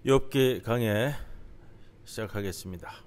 욥기 강해 시작하겠습니다.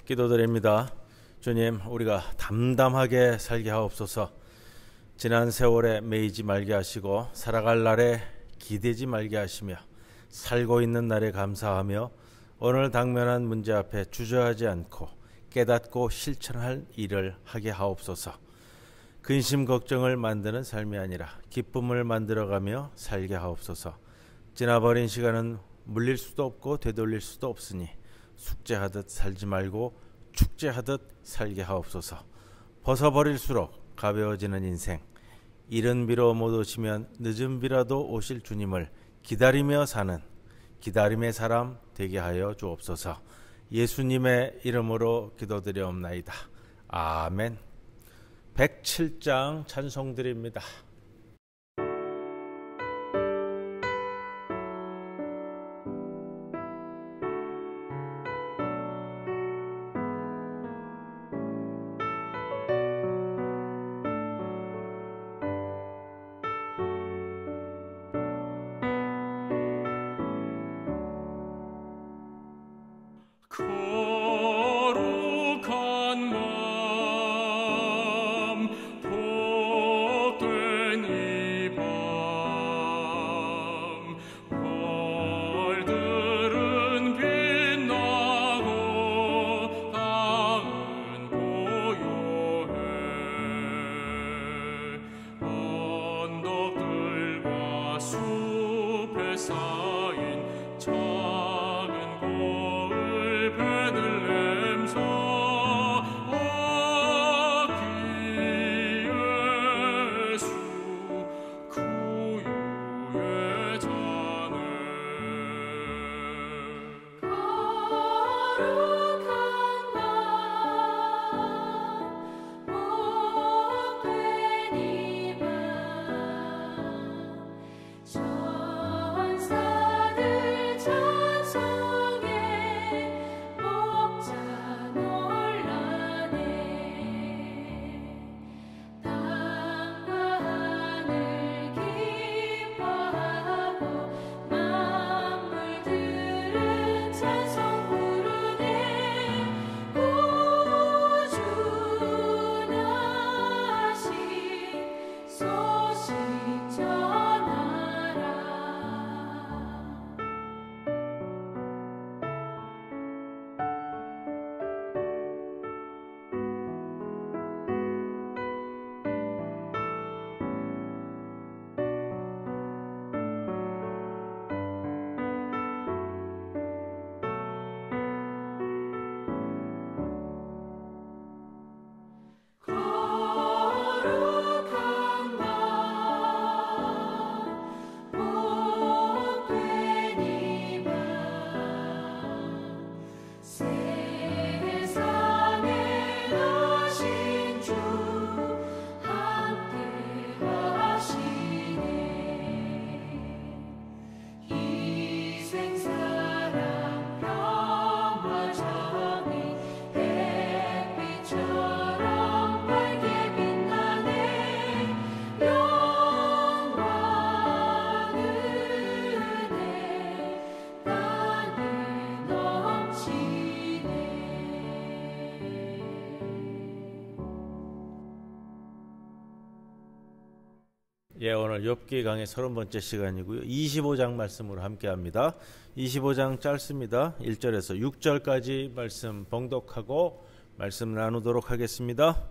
기도드립니다. 주님, 우리가 담담하게 살게 하옵소서. 지난 세월에 매이지 말게 하시고 살아갈 날에 기대지 말게 하시며 살고 있는 날에 감사하며 오늘 당면한 문제 앞에 주저하지 않고 깨닫고 실천할 일을 하게 하옵소서. 근심 걱정을 만드는 삶이 아니라 기쁨을 만들어가며 살게 하옵소서. 지나버린 시간은 물릴 수도 없고 되돌릴 수도 없으니 숙제하듯 살지 말고 축제하듯 살게 하옵소서. 벗어버릴수록 가벼워지는 인생, 이른 비로 못 오시면 늦은 비라도 오실 주님을 기다리며 사는 기다림의 사람 되게 하여 주옵소서. 예수님의 이름으로 기도드리옵나이다. 아멘. 107장 찬송드립니다. 거룩한 마음 복되 예, 오늘 욥기 강의 30번째 시간이고요. 25장 말씀으로 함께 합니다. 25장 짧습니다. 1절에서 6절까지 말씀 봉독하고 말씀 나누도록 하겠습니다.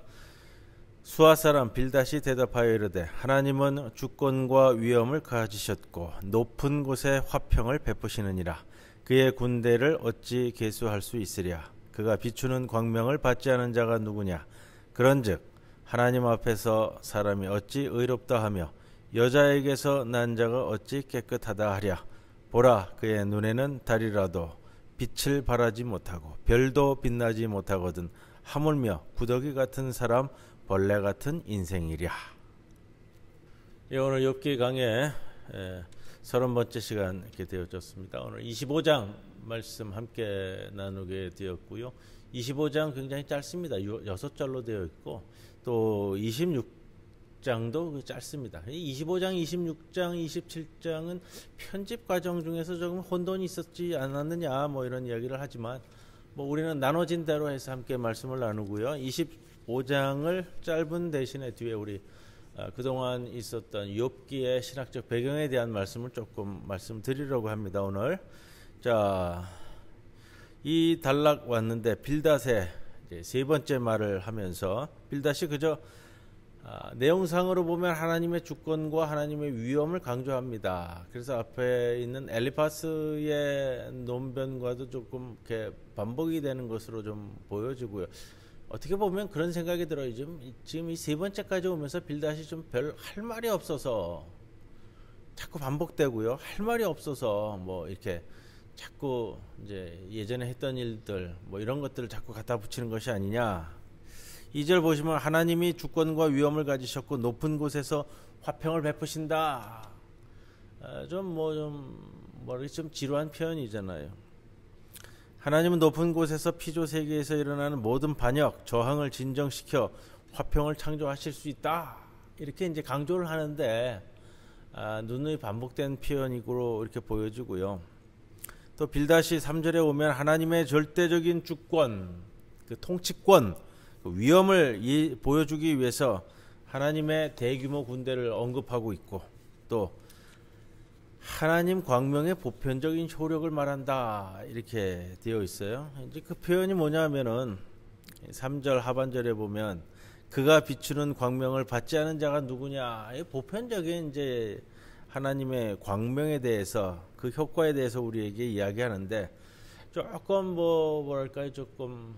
수아 사람 빌닷이 대답하여 이르되 하나님은 주권과 위엄을 가지셨고 높은 곳에 화평을 베푸시느니라. 그의 군대를 어찌 계수할 수 있으랴. 그가 비추는 광명을 받지 않은 자가 누구냐. 그런즉 하나님 앞에서 사람이 어찌 의롭다 하며 여자에게서 난 자가 어찌 깨끗하다 하랴. 보라, 그의 눈에는 달이라도 빛을 발하지 못하고 별도 빛나지 못하거든 하물며 구더기 같은 사람, 벌레 같은 인생이랴. 예, 오늘 욥기 강의 30번째 시간 이렇게 되어졌습니다. 오늘 25장 말씀 함께 나누게 되었고요. 25장 굉장히 짧습니다. 6절로 되어 있고 또 26장도 짧습니다. 25장, 26장, 27장은 편집 과정 중에서 조금 혼돈이 있었지 않았느냐 뭐 이런 이야기를 하지만 뭐 우리는 나눠진 대로 해서 함께 말씀을 나누고요. 25장을 짧은 대신에 뒤에 우리 그동안 있었던 욥기의 신학적 배경에 대한 말씀을 조금 말씀드리려고 합니다. 오늘 자, 이 단락 왔는데 빌닷의 이제 세 번째 말을 하면서 빌닷이 그저 내용상으로 보면 하나님의 주권과 하나님의 위엄을 강조합니다. 그래서 앞에 있는 엘리파스의 논변과도 조금 이렇게 반복이 되는 것으로 좀 보여지고요. 어떻게 보면 그런 생각이 들어요. 지금 이 세 번째까지 오면서 빌닷이 좀 별 할 말이 없어서 자꾸 반복되고요. 할 말이 없어서 뭐 이렇게 자꾸 이제 예전에 했던 일들 뭐 이런 것들을 자꾸 갖다 붙이는 것이 아니냐. 2절 보시면 하나님이 주권과 위엄을 가지셨고 높은 곳에서 화평을 베푸신다. 좀 지루한 표현이잖아요. 하나님은 높은 곳에서 피조 세계에서 일어나는 모든 반역, 저항을 진정시켜 화평을 창조하실 수 있다. 이렇게 이제 강조를 하는데 누누이 반복된 표현이고 이렇게 보여지고요. 또 빌닷이 3절에 오면 하나님의 절대적인 주권, 그 통치권, 그 위엄을 보여주기 위해서 하나님의 대규모 군대를 언급하고 있고 또 하나님 광명의 보편적인 효력을 말한다 이렇게 되어 있어요. 이제 그 표현이 뭐냐면은 3절 하반절에 보면 그가 비추는 광명을 받지 않은 자가 누구냐. 보편적인 이제 하나님의 광명에 대해서 그 효과에 대해서 우리에게 이야기하는데 조금 뭐랄까요, 조금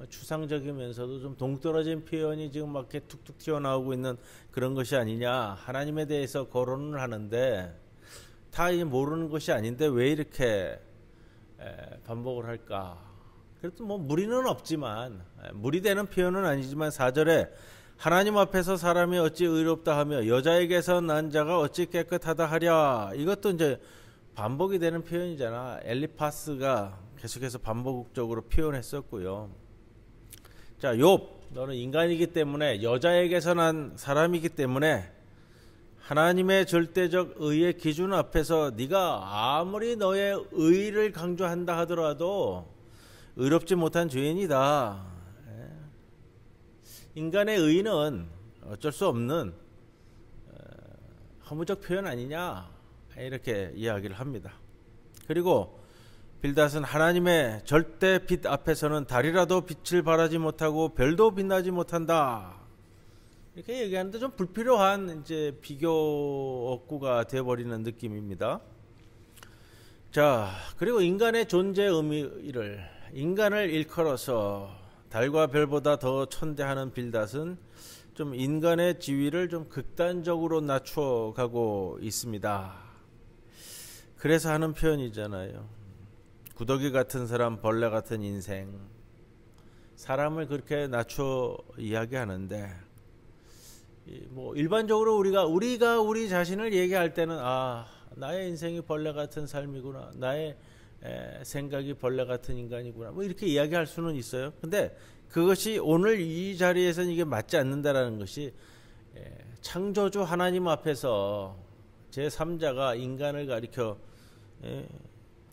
추상적이면서도 좀 동떨어진 표현이 지금 막 이렇게 툭툭 튀어나오고 있는 그런 것이 아니냐. 하나님에 대해서 거론을 하는데 다 이제 모르는 것이 아닌데 왜 이렇게 반복을 할까? 그래도 뭐 무리는 없지만 무리되는 표현은 아니지만 4절에 하나님 앞에서 사람이 어찌 의롭다 하며 여자에게서 난 자가 어찌 깨끗하다 하랴. 이것도 이제 반복이 되는 표현이잖아. 엘리파스가 계속해서 반복적으로 표현했었고요. 자, 욥, 너는 인간이기 때문에 여자에게서 난 사람이기 때문에 하나님의 절대적 의의 기준 앞에서 네가 아무리 너의 의를 강조한다 하더라도 의롭지 못한 죄인이다. 인간의 의는 어쩔 수 없는 허무적 표현 아니냐 이렇게 이야기를 합니다. 그리고 빌닷은 하나님의 절대 빛 앞에서는 달이라도 빛을 발하지 못하고 별도 빛나지 못한다 이렇게 얘기하는데 좀 불필요한 이제 비교 억구가 되어버리는 느낌입니다. 자, 그리고 인간의 존재 의미를 인간을 일컬어서 달과 별보다 더 천대하는 빌닷은 좀 인간의 지위를 좀 극단적으로 낮춰가고 있습니다. 그래서 하는 표현이잖아요. 구더기 같은 사람, 벌레 같은 인생. 사람을 그렇게 낮춰 이야기하는데 뭐 일반적으로 우리가 우리 자신을 얘기할 때는 나의 인생이 벌레 같은 삶이구나. 나의 생각이 벌레 같은 인간이구나. 뭐 이렇게 이야기할 수는 있어요. 근데 그것이 오늘 이 자리에서는 이게 맞지 않는다라는 것이 창조주 하나님 앞에서 제3자가 인간을 가리켜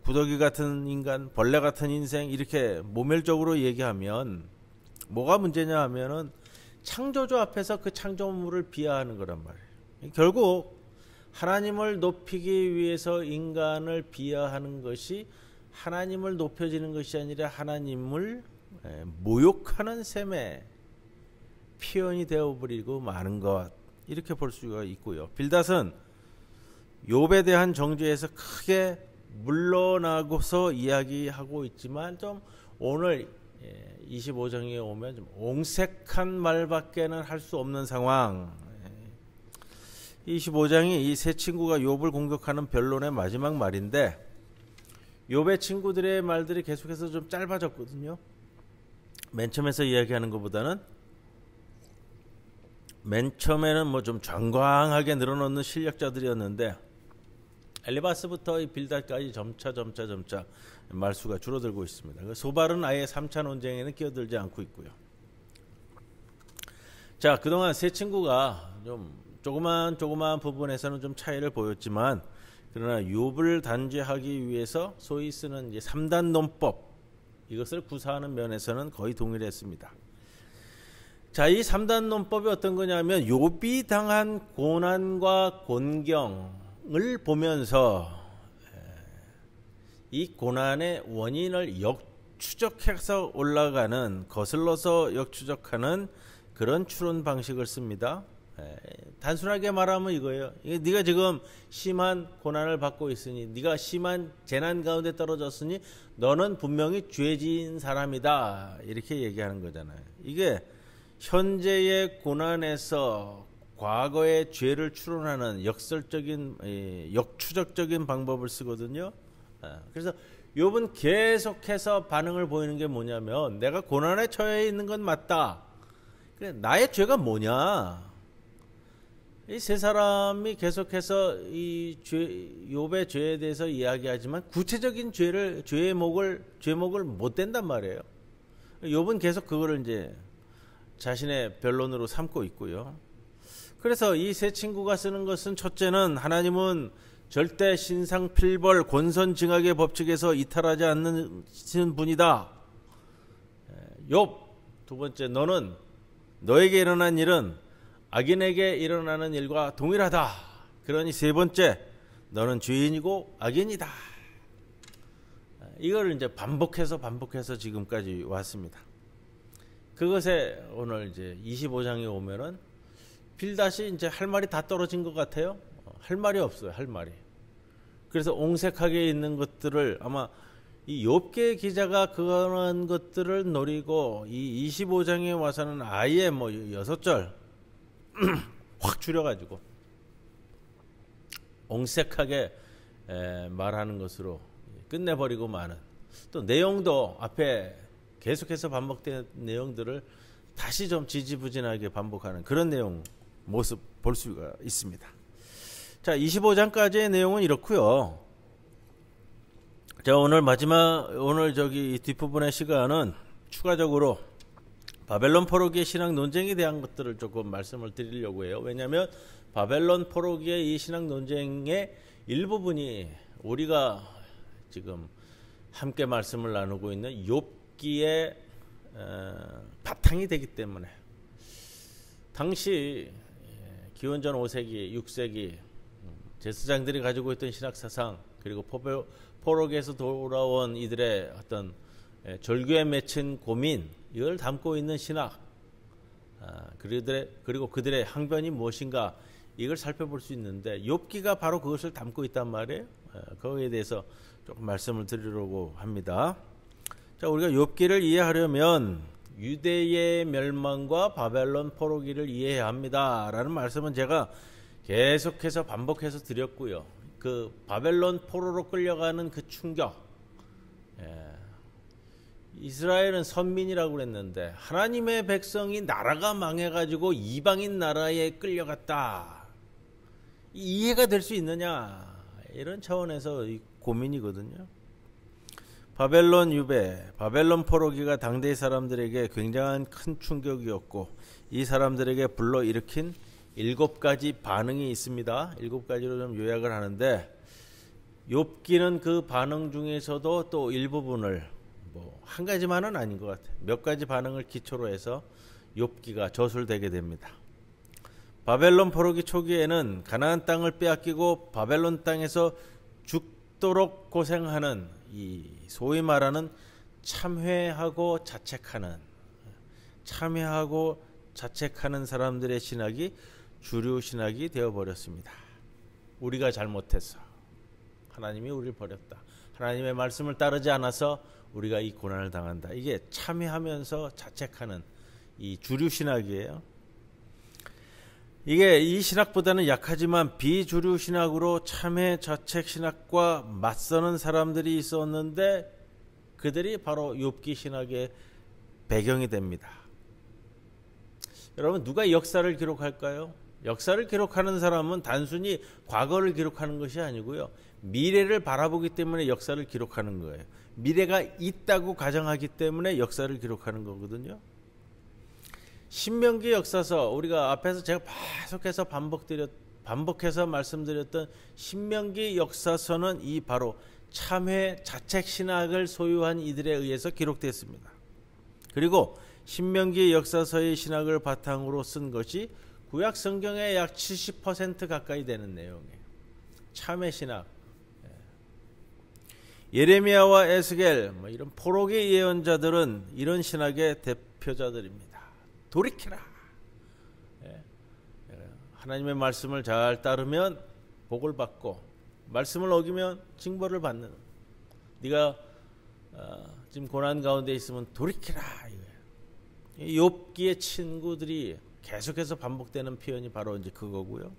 구더기 같은 인간, 벌레 같은 인생 이렇게 모멸적으로 얘기하면 뭐가 문제냐 하면은 창조주 앞에서 그 창조물을 비하하는 거란 말이에요. 결국 하나님을 높이기 위해서 인간을 비하하는 것이 하나님을 높여지는 것이 아니라 하나님을 모욕하는 셈의 표현이 되어버리고 마는 것, 이렇게 볼 수가 있고요. 빌닷은 욥에 대한 정죄에서 크게 물러나고서 이야기하고 있지만 좀 오늘 25장에 오면 좀 옹색한 말밖에는 할 수 없는 상황. 25장이 이 세 친구가 욥을 공격하는 변론의 마지막 말인데, 욥의 친구들의 말들이 계속해서 좀 짧아졌거든요. 맨 처음에서 이야기하는 것보다는, 맨 처음에는 뭐 좀 장광하게 늘어놓는 실력자들이었는데 엘리바스부터 이 빌닷까지 점차 말수가 줄어들고 있습니다. 소발은 아예 3차 논쟁에는 끼어들지 않고 있고요. 자, 그동안 세 친구가 좀 조그만 부분에서는 좀 차이를 보였지만, 그러나 욥을 단죄하기 위해서 소위 쓰는 이제 3단 논법, 이것을 구사하는 면에서는 거의 동일했습니다. 자, 이 3단 논법이 어떤 거냐면, 욥이 당한 고난과 곤경을 보면서 이 고난의 원인을 역추적해서 올라가는, 거슬러서 역추적하는 그런 추론 방식을 씁니다. 단순하게 말하면 이거예요. 네가 지금 심한 고난을 받고 있으니, 네가 심한 재난 가운데 떨어졌으니 너는 분명히 죄 지은 사람이다, 이렇게 얘기하는 거잖아요. 이게 현재의 고난에서 과거의 죄를 추론하는 역설적인, 역추적적인 방법을 쓰거든요. 그래서 욥은 계속해서 반응을 보이는 게 뭐냐면, 내가 고난에 처해 있는 건 맞다. 그래, 나의 죄가 뭐냐? 이 세 사람이 계속해서 이 욥의 죄에 대해서 이야기하지만 구체적인 죄목을 못 댄단 말이에요. 욥은 계속 그거를 이제 자신의 변론으로 삼고 있고요. 그래서 이 세 친구가 쓰는 것은, 첫째는 하나님은 절대 신상필벌 권선징악의 법칙에서 이탈하지 않는 분이다. 욥, 두 번째, 너는 너에게 일어난 일은 악인에게 일어나는 일과 동일하다. 그러니 세 번째, 너는 죄인이고 악인이다. 이걸 이제 반복해서 지금까지 왔습니다. 그것에 오늘 이제 25장에 오면은 빌닷이 이제 할 말이 다 떨어진 것 같아요. 할 말이 없어요, 할 말이. 그래서 옹색하게 있는 것들을, 아마 이 욥기 기자가 그런 것들을 노리고 이 25장에 와서는 아예 뭐 6절 확 줄여가지고 옹색하게 말하는 것으로 끝내버리고 마는, 또 내용도 앞에 계속해서 반복된 내용들을 다시 좀 지지부진하게 반복하는 그런 내용 모습 볼 수가 있습니다. 자, 25장까지의 내용은 이렇고요. 자, 오늘 이 뒷부분의 시간은 추가적으로 바벨론 포로기의 신학 논쟁에 대한 것들을 조금 말씀을 드리려고 해요. 왜냐하면 바벨론 포로기의 이 신학 논쟁의 일부분이 우리가 지금 함께 말씀을 나누고 있는 욥기의 바탕이 되기 때문에, 당시 기원전 5세기, 6세기 제사장들이 가지고 있던 신학사상, 그리고 포로기에서 돌아온 이들의 어떤 절규에 맺힌 고민, 이걸 담고 있는 신학, 그리고 그들의 항변이 무엇인가, 이걸 살펴볼 수 있는데 욥기가 바로 그것을 담고 있단 말이에요. 거기에 대해서 조금 말씀을 드리려고 합니다. 자, 우리가 욥기를 이해하려면 유대의 멸망과 바벨론 포로기를 이해해야 합니다 라는 말씀은 제가 계속해서 반복해서 드렸고요. 그 바벨론 포로로 끌려가는 그 충격, 이스라엘은 선민이라고 그랬는데 하나님의 백성이 나라가 망해가지고 이방인 나라에 끌려갔다, 이해가 될 수 있느냐, 이런 차원에서 고민이거든요. 바벨론 유배, 바벨론 포로기가 당대의 사람들에게 굉장한 큰 충격이었고, 이 사람들에게 불러일으킨 7가지 반응이 있습니다. 7가지로 좀 요약을 하는데, 욥기는 그 반응 중에서도 또 일부분을, 뭐 한 가지만은 아닌 것 같아요. 몇 가지 반응을 기초로 해서 욥기가 저술되게 됩니다. 바벨론 포로기 초기에는 가나안 땅을 빼앗기고 바벨론 땅에서 죽도록 고생하는 이 소위 말하는 참회하고 자책하는 사람들의 신학이 주류 신학이 되어버렸습니다. 우리가 잘못했어. 하나님이 우리를 버렸다. 하나님의 말씀을 따르지 않아서 우리가 이 고난을 당한다. 이게 참회하면서 자책하는 이 주류 신학이에요. 이게 이 신학보다는 약하지만 비주류 신학으로 참회 자책 신학과 맞서는 사람들이 있었는데 그들이 바로 욥기 신학의 배경이 됩니다. 여러분, 누가 역사를 기록할까요? 역사를 기록하는 사람은 단순히 과거를 기록하는 것이 아니고요, 미래를 바라보기 때문에 역사를 기록하는 거예요. 미래가 있다고 가정하기 때문에 역사를 기록하는 거거든요. 신명기 역사서, 우리가 앞에서 제가 계속해서 반복해서 말씀드렸던 신명기 역사서는 이 바로 참회 자책 신학을 소유한 이들에 의해서 기록됐습니다. 그리고 신명기 역사서의 신학을 바탕으로 쓴 것이 구약 성경의 약 70% 가까이 되는 내용이에요. 참회 신학. 예레미야와 에스겔, 이런 포로기 예언자들은 이런 신학의 대표자들입니다. 돌이키라. 하나님의 말씀을 잘 따르면 복을 받고 말씀을 어기면 징벌을 받는. 네가 지금 고난 가운데 있으면 돌이키라. 욥기의 친구들이 계속해서 반복되는 표현이 바로 이제 그거고요.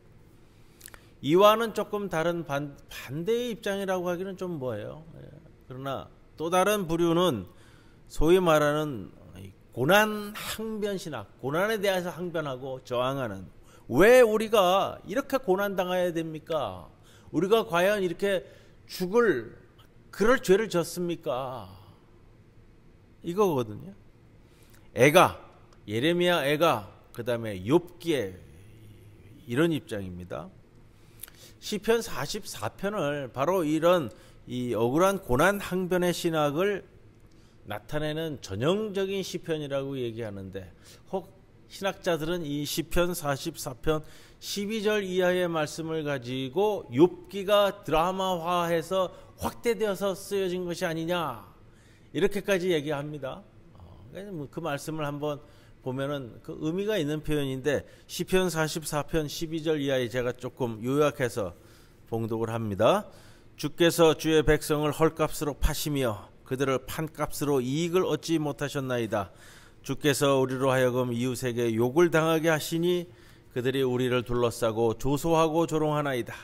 이와는 조금 다른 반대의 입장이라고 하기는 좀 뭐예요. 그러나 또 다른 부류는 소위 말하는 고난 항변 신학, 고난에 대해서 항변하고 저항하는. 왜 우리가 이렇게 고난 당해야 됩니까? 우리가 과연 이렇게 그럴 죄를 졌습니까? 이거거든요. 예레미야 그 다음에 욥기의 이런 입장입니다. 시편 44편을 바로 이런 이 억울한 고난 항변의 신학을 나타내는 전형적인 시편이라고 얘기하는데, 혹 신학자들은 이 시편 44편 12절 이하의 말씀을 가지고 욥기가 드라마화해서 확대되어서 쓰여진 것이 아니냐, 이렇게까지 얘기합니다. 그 말씀을 한번 보면은 그 의미가 있는 표현인데, 시편 44편 12절 이하에 제가 조금 요약해서 봉독을 합니다. 주께서 주의 백성을 헐값으로 파시며 그들을 판값으로 이익을 얻지 못하셨나이다. 주께서 우리로 하여금 이웃에게 욕을 당하게 하시니 그들이 우리를 둘러싸고 조소하고 조롱하나이다.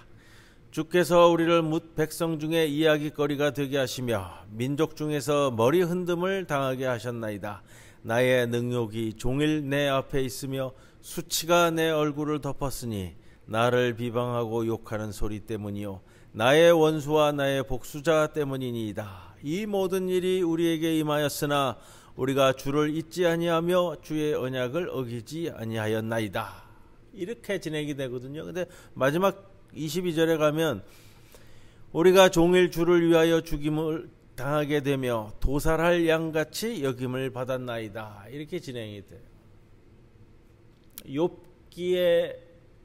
주께서 우리를 뭇 백성 중에 이야기거리가 되게 하시며 민족 중에서 머리 흔듦을 당하게 하셨나이다. 나의 능욕이 종일 내 앞에 있으며 수치가 내 얼굴을 덮었으니 나를 비방하고 욕하는 소리 때문이요 나의 원수와 나의 복수자 때문이니이다. 이 모든 일이 우리에게 임하였으나 우리가 주를 잊지 아니하며 주의 언약을 어기지 아니하였나이다. 이렇게 진행이 되거든요. 근데 마지막 22절에 가면 우리가 종일 주를 위하여 죽임을 당하게 되며 도살할 양같이 여김을 받았나이다. 이렇게 진행이 돼요. 욥기의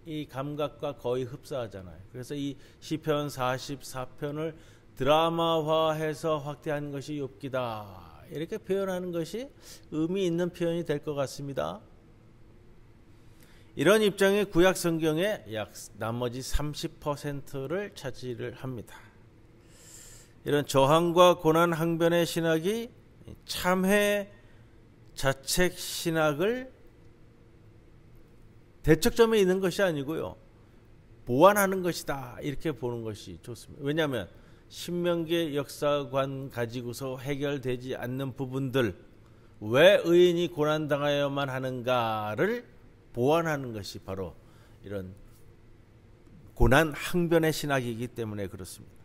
이 감각과 거의 흡사하잖아요. 그래서 이 시편 44편을 드라마화해서 확대한 것이 욥기다. 이렇게 표현하는 것이 의미 있는 표현이 될 것 같습니다. 이런 입장이 구약 성경의 약 나머지 30%를 차지를 합니다. 이런 저항과 고난 항변의 신학이 참회 자책 신학을 대척점에 있는 것이 아니고요, 보완하는 것이다, 이렇게 보는 것이 좋습니다. 왜냐하면 신명기의 역사관 가지고서 해결되지 않는 부분들, 왜 의인이 고난당하여야만 하는가를 보완하는 것이 바로 이런 고난 항변의 신학이기 때문에 그렇습니다.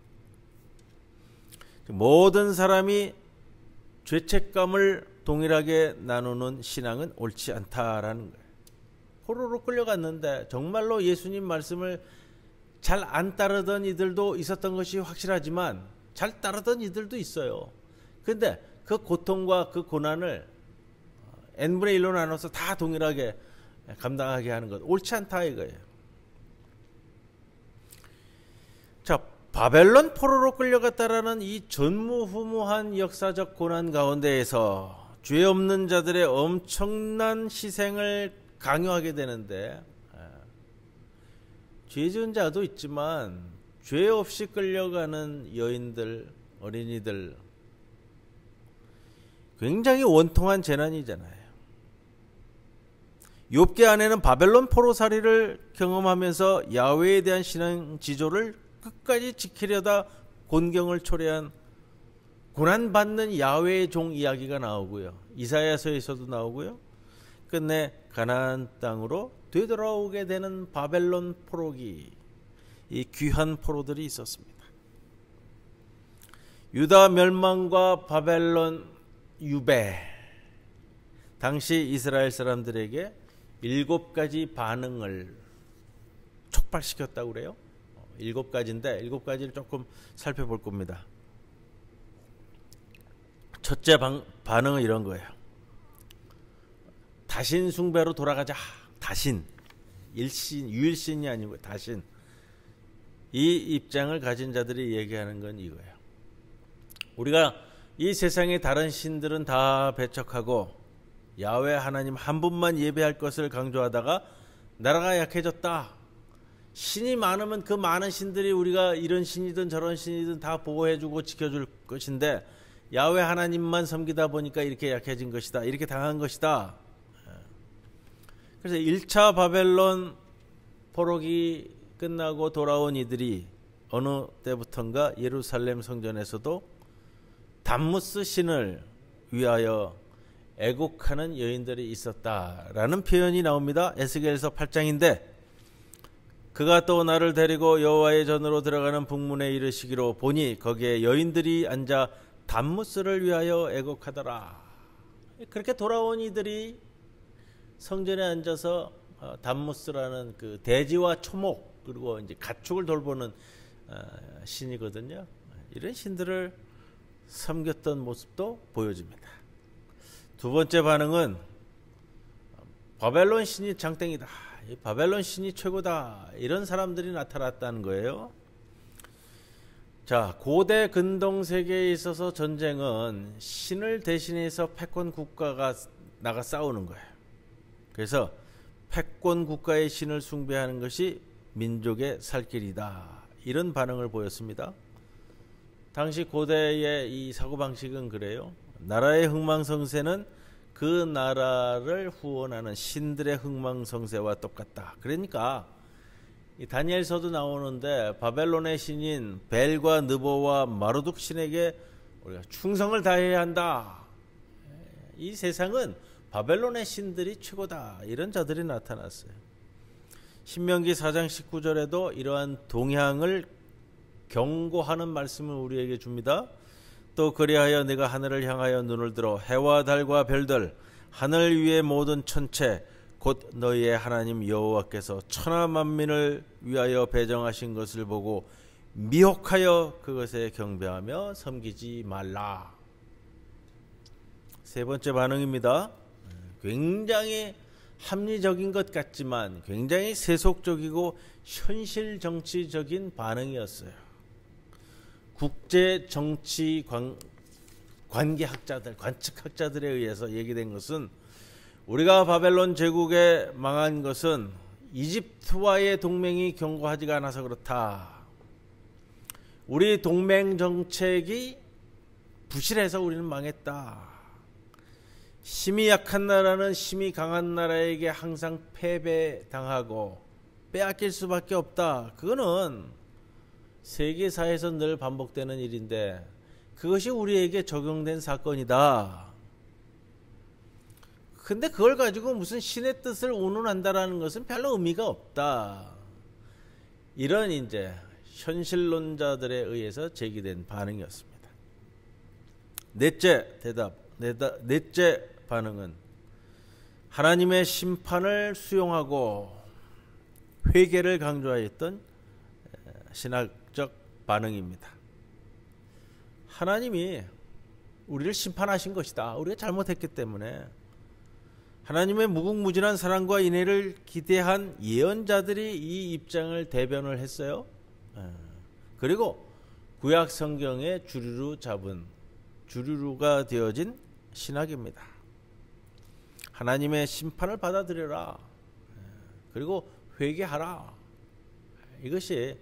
모든 사람이 죄책감을 동일하게 나누는 신앙은 옳지 않다라는 거예요. 포로로 끌려갔는데 정말로 예수님 말씀을 잘 안 따르던 이들도 있었던 것이 확실하지만 잘 따르던 이들도 있어요. 그런데 그 고통과 그 고난을 n분의 1로 나눠서 다 동일하게 감당하게 하는 것 옳지 않다 이거예요. 자, 바벨론 포로로 끌려갔다라는 이 전무후무한 역사적 고난 가운데에서 죄 없는 자들의 엄청난 희생을 강요하게 되는데, 죄 지은 자도 있지만 죄 없이 끌려가는 여인들, 어린이들, 굉장히 원통한 재난이잖아요. 욥기 안에는 바벨론 포로살이를 경험하면서 야훼에 대한 신앙 지조를 끝까지 지키려다 곤경을 초래한 고난받는 야훼의 종 이야기가 나오고요. 이사야서에서도 나오고요. 끝내 가나안 땅으로 되돌아오게 되는 바벨론 포로기, 이 귀한 포로들이 있었습니다. 유다 멸망과 바벨론 유배, 당시 이스라엘 사람들에게 7가지 반응을 촉발시켰다고 그래요. 7가지인데 7가지를 조금 살펴볼 겁니다. 첫째 반응은 이런 거예요. 다신 숭배로 돌아가자. 다신, 일신, 유일신이 아니고 다신. 이 입장을 가진 자들이 얘기하는 건 이거예요. 우리가 이 세상의 다른 신들은 다 배척하고 야훼 하나님 한 분만 예배할 것을 강조하다가 나라가 약해졌다. 신이 많으면 그 많은 신들이 우리가 이런 신이든 저런 신이든 다 보호해주고 지켜줄 것인데 야훼 하나님만 섬기다 보니까 이렇게 약해진 것이다. 이렇게 당한 것이다. 그래서 1차 바벨론 포로기 끝나고 돌아온 이들이 어느 때부턴가 예루살렘 성전에서도 담무스 신을 위하여 애곡하는 여인들이 있었다라는 표현이 나옵니다. 에스겔서 8장인데, 그가 또 나를 데리고 여호와의 전으로 들어가는 북문에 이르시기로 보니 거기에 여인들이 앉아 담무스를 위하여 애곡하더라. 그렇게 돌아온 이들이 성전에 앉아서 담무스라는 그 돼지와 초목 그리고 이제 가축을 돌보는 신이거든요. 이런 신들을 섬겼던 모습도 보여집니다. 두 번째 반응은 바벨론 신이 장땡이다. 바벨론 신이 최고다. 이런 사람들이 나타났다는 거예요. 자, 고대 근동 세계에 있어서 전쟁은 신을 대신해서 패권 국가가 나가 싸우는 거예요. 그래서 패권 국가의 신을 숭배하는 것이 민족의 살 길이다. 이런 반응을 보였습니다. 당시 고대의 이 사고방식은 그래요. 나라의 흥망성쇠는 그 나라를 후원하는 신들의 흥망성쇠와 똑같다. 그러니까 이 다니엘서도 나오는데 바벨론의 신인 벨과 느보와 마르둑 신에게 우리가 충성을 다해야 한다. 이 세상은 바벨론의 신들이 최고다. 이런 자들이 나타났어요. 신명기 4장 19절에도 이러한 동향을 경고하는 말씀을 우리에게 줍니다. 또 그리하여 네가 하늘을 향하여 눈을 들어 해와 달과 별들, 하늘 위의 모든 천체, 곧 너희의 하나님 여호와께서 천하 만민을 위하여 배정하신 것을 보고 미혹하여 그것에 경배하며 섬기지 말라. 세 번째 반응입니다. 굉장히 합리적인 것 같지만 굉장히 세속적이고 현실 정치적인 반응이었어요. 국제 정치 관계학자들, 관측학자들에 의해서 얘기된 것은 우리가 바벨론 제국에 망한 것은 이집트와의 동맹이 견고하지가 않아서 그렇다. 우리 동맹 정책이 부실해서 우리는 망했다. 힘이 약한 나라는 힘이 강한 나라에게 항상 패배당하고 빼앗길 수밖에 없다. 그거는 세계사에서 늘 반복되는 일인데 그것이 우리에게 적용된 사건이다. 근데 그걸 가지고 무슨 신의 뜻을 운운한다라는 것은 별로 의미가 없다. 이런 이제 현실론자들에 의해서 제기된 반응이었습니다. 넷째 반응은 하나님의 심판을 수용하고 회개를 강조하였던 신학적 반응입니다. 하나님이 우리를 심판하신 것이다. 우리가 잘못했기 때문에 하나님의 무궁무진한 사랑과 인애를 기대한 예언자들이 이 입장을 대변을 했어요. 그리고 구약 성경의 주류가 되어진 신학입니다. 하나님의 심판을 받아들여라. 그리고 회개하라. 이것이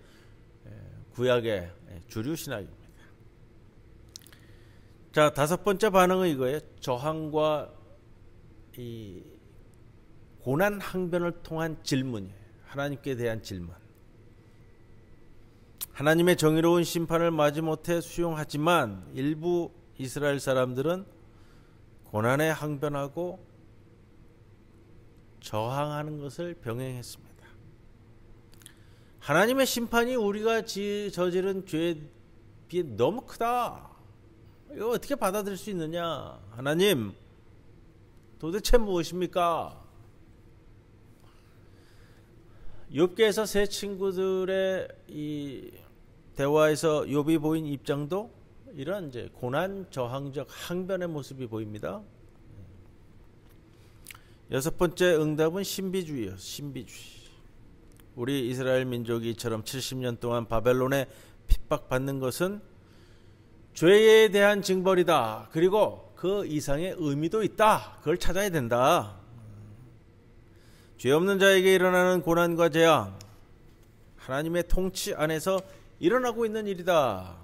구약의 주류 신학입니다. 자, 다섯 번째 반응은 이거예요. 저항과 이 고난 항변을 통한 질문이에요. 하나님께 대한 질문. 하나님의 정의로운 심판을 마지못해 수용하지만 일부 이스라엘 사람들은 고난에 항변하고 저항하는 것을 병행했습니다. 하나님의 심판이 우리가 저지른 죄에 비해 너무 크다. 이거 어떻게 받아들일 수 있느냐? 하나님, 도대체 무엇입니까? 욥기에서 세 친구들의 이 대화에서 욥이 보인 입장도 이런 이제 고난 저항적 항변의 모습이 보입니다. 여섯 번째 응답은 신비주의예요. 신비주의. 우리 이스라엘 민족이 이처럼 70년 동안 바벨론에 핍박받는 것은 죄에 대한 징벌이다. 그리고 그 이상의 의미도 있다. 그걸 찾아야 된다. 죄 없는 자에게 일어나는 고난과 재앙, 하나님의 통치 안에서 일어나고 있는 일이다.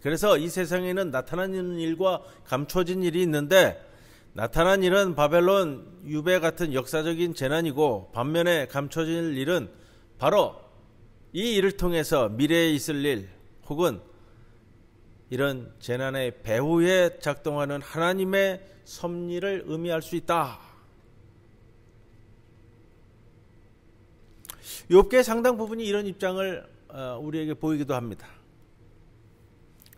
그래서 이 세상에는 나타나는 일과 감춰진 일이 있는데, 나타난 일은 바벨론 유배 같은 역사적인 재난이고, 반면에 감춰진 일은 바로 이 일을 통해서 미래에 있을 일, 혹은 이런 재난의 배후에 작동하는 하나님의 섭리를 의미할 수 있다. 욥기의 상당 부분이 이런 입장을 우리에게 보이기도 합니다.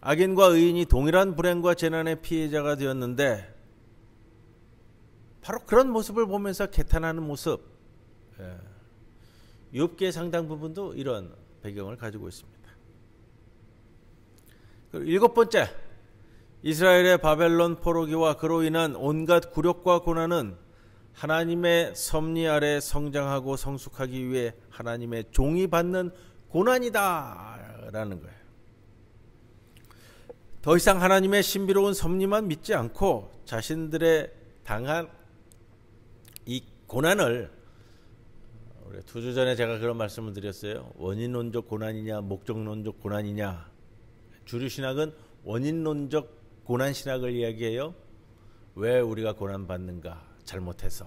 악인과 의인이 동일한 불행과 재난의 피해자가 되었는데 바로 그런 모습을 보면서 개탄하는 모습, 욥기의 상당 부분도 이런 배경을 가지고 있습니다. 그리고 일곱 번째, 이스라엘의 바벨론 포로기와 그로 인한 온갖 굴욕과 고난은 하나님의 섭리 아래 성장하고 성숙하기 위해 하나님의 종이 받는 고난이다 라는 거예요. 더 이상 하나님의 신비로운 섭리만 믿지 않고 자신들의 당한 이 고난을, 우리 2주 전에 제가 그런 말씀을 드렸어요. 원인론적 고난이냐 목적론적 고난이냐. 주류신학은 원인론적 고난신학을 이야기해요. 왜 우리가 고난받는가? 잘못해서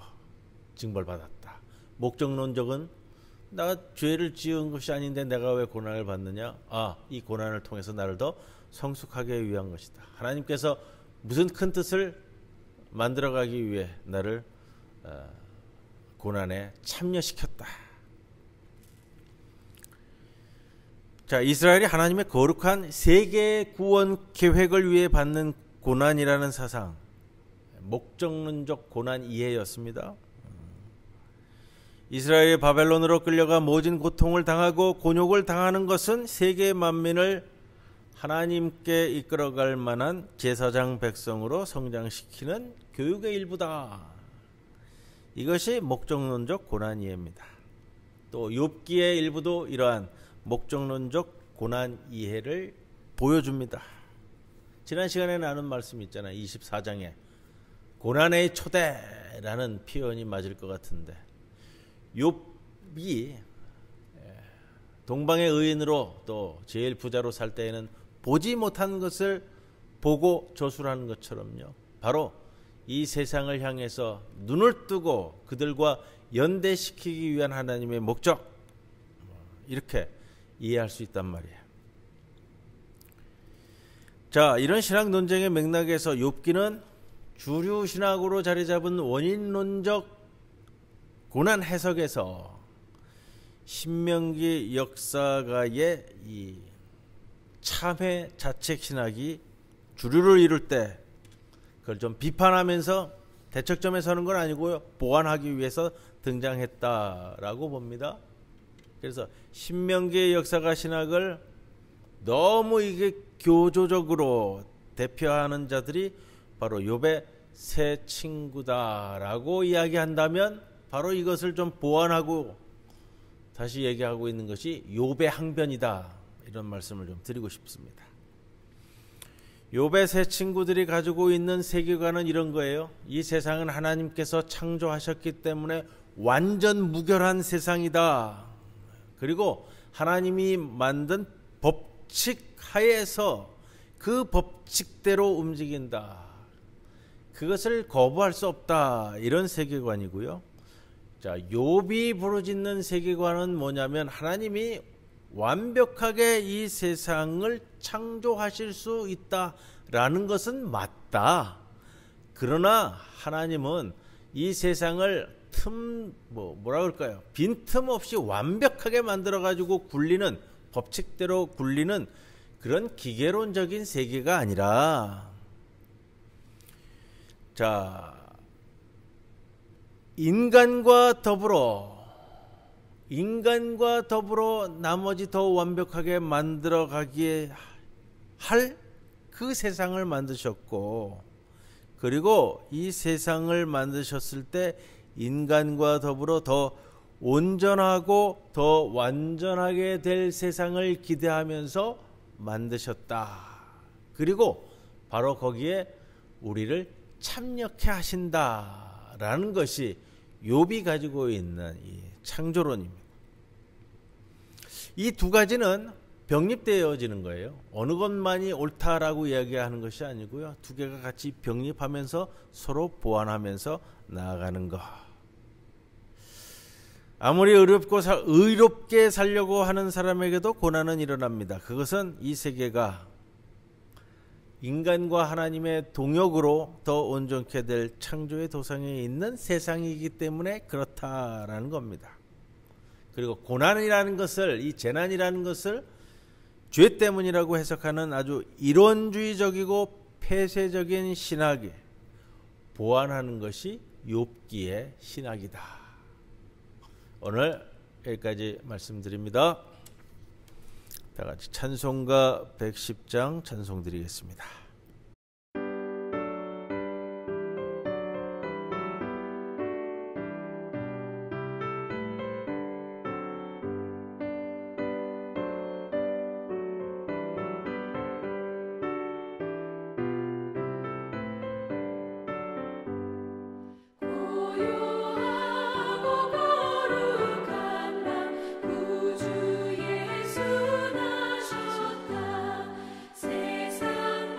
징벌받았다. 목적론적은 내가 죄를 지은 것이 아닌데 내가 왜 고난을 받느냐? 이 고난을 통해서 나를 더 성숙하게 위한 것이다. 하나님께서 무슨 큰 뜻을 만들어가기 위해 나를 고난에 참여시켰다. 자, 이스라엘이 하나님의 거룩한 세계 구원 계획을 위해 받는 고난이라는 사상, 목적론적 고난 이해였습니다. 이스라엘이 바벨론으로 끌려가 모진 고통을 당하고 곤욕을 당하는 것은 세계 만민을 하나님께 이끌어갈 만한 제사장 백성으로 성장시키는 교육의 일부다. 이것이 목적론적 고난 이해입니다. 또 욥기의 일부도 이러한 목적론적 고난 이해를 보여줍니다. 지난 시간에 나눈 말씀이 있잖아요. 24장에 고난의 초대라는 표현이 맞을 것 같은데, 욥이 동방의 의인으로 또 제일 부자로 살 때에는 보지 못한 것을 보고 저술하는 것처럼요, 바로 이 세상을 향해서 눈을 뜨고 그들과 연대시키기 위한 하나님의 목적, 이렇게 이해할 수 있단 말이에요. 자, 이런 신학 논쟁의 맥락에서 욥기는 주류 신학으로 자리 잡은 원인론적 고난 해석에서 신명기 역사가의 이 참회 자책 신학이 주류를 이룰 때 그걸 좀 비판하면서 대척점에 서는 건 아니고요, 보완하기 위해서 등장했다라고 봅니다. 그래서 신명기의 역사가 신학을 너무 이게 교조적으로 대표하는 자들이 바로 욥의 새 친구다라고 이야기한다면 바로 이것을 좀 보완하고 다시 얘기하고 있는 것이 욥의 항변이다, 이런 말씀을 좀 드리고 싶습니다. 욥의 새 친구들이 가지고 있는 세계관은 이런 거예요. 이 세상은 하나님께서 창조하셨기 때문에 완전 무결한 세상이다. 그리고 하나님이 만든 법칙 하에서 그 법칙대로 움직인다. 그것을 거부할 수 없다. 이런 세계관이고요. 자, 욥이 부르짖는 세계관은 뭐냐면 하나님이 완벽하게 이 세상을 창조하실 수 있다라는 것은 맞다. 그러나 하나님은 이 세상을 뭐라 그럴까요? 빈틈없이 완벽하게 만들어 가지고 굴리는, 법칙대로 굴리는 그런 기계론적인 세계가 아니라, 자, 인간과 더불어 나머지 더 완벽하게 만들어 가기에 할 그 세상을 만드셨고, 그리고 이 세상을 만드셨을 때 인간과 더불어 더 온전하고 더 완전하게 될 세상을 기대하면서 만드셨다. 그리고 바로 거기에 우리를 참여케 하신다라는 것이 욥이 가지고 있는 이 창조론입니다. 이 두 가지는 병립되어지는 거예요. 어느 것만이 옳다라고 이야기하는 것이 아니고요. 두 개가 같이 병립하면서 서로 보완하면서 나아가는 것. 아무리 의롭게 살려고 하는 사람에게도 고난은 일어납니다. 그것은 이 세계가 인간과 하나님의 동역으로 더 온전케 될 창조의 도상에 있는 세상이기 때문에 그렇다라는 겁니다. 그리고 고난이라는 것을, 이 재난이라는 것을 죄 때문이라고 해석하는 아주 이론주의적이고 폐쇄적인 신학에 보완하는 것이 욥기의 신학이다. 오늘 여기까지 말씀드립니다. 다 같이 찬송가 110장 찬송 드리겠습니다. 세상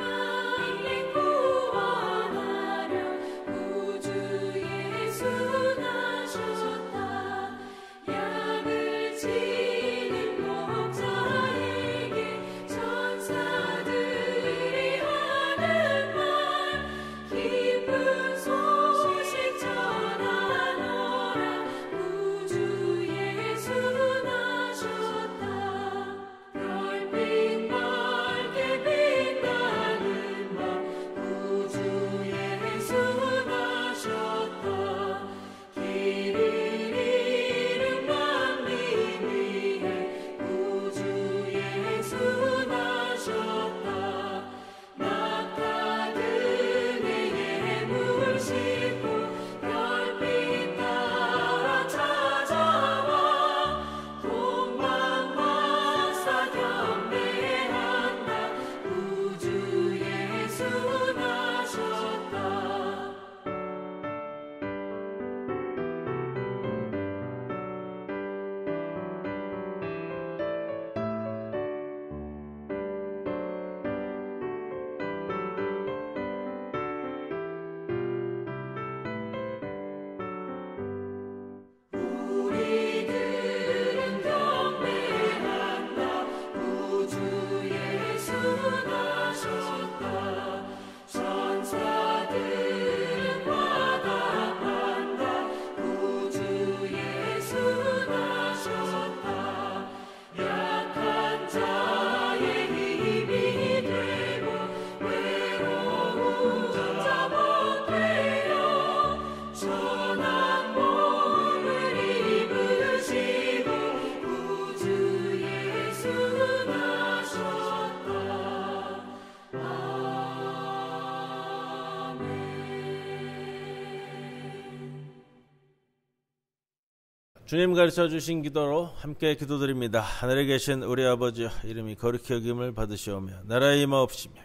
주님 가르쳐 주신 기도로 함께 기도드립니다. 하늘에 계신 우리 아버지여, 이름이 거룩히 여김을 받으시오며 나라의 임하옵시며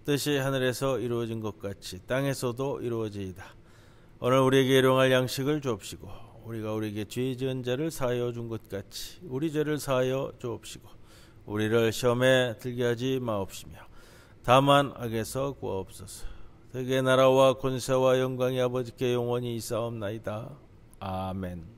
뜻이 하늘에서 이루어진 것 같이 땅에서도 이루어지이다. 오늘 우리에게 일용할 양식을 주옵시고 우리가 우리에게 죄 지은 자를 사하여 준 것 같이 우리 죄를 사하여 주옵시고 우리를 시험에 들게 하지 마옵시며 다만 악에서 구하옵소서. 대개 나라와 권세와 영광이 아버지께 영원히 있사옵나이다. 아멘.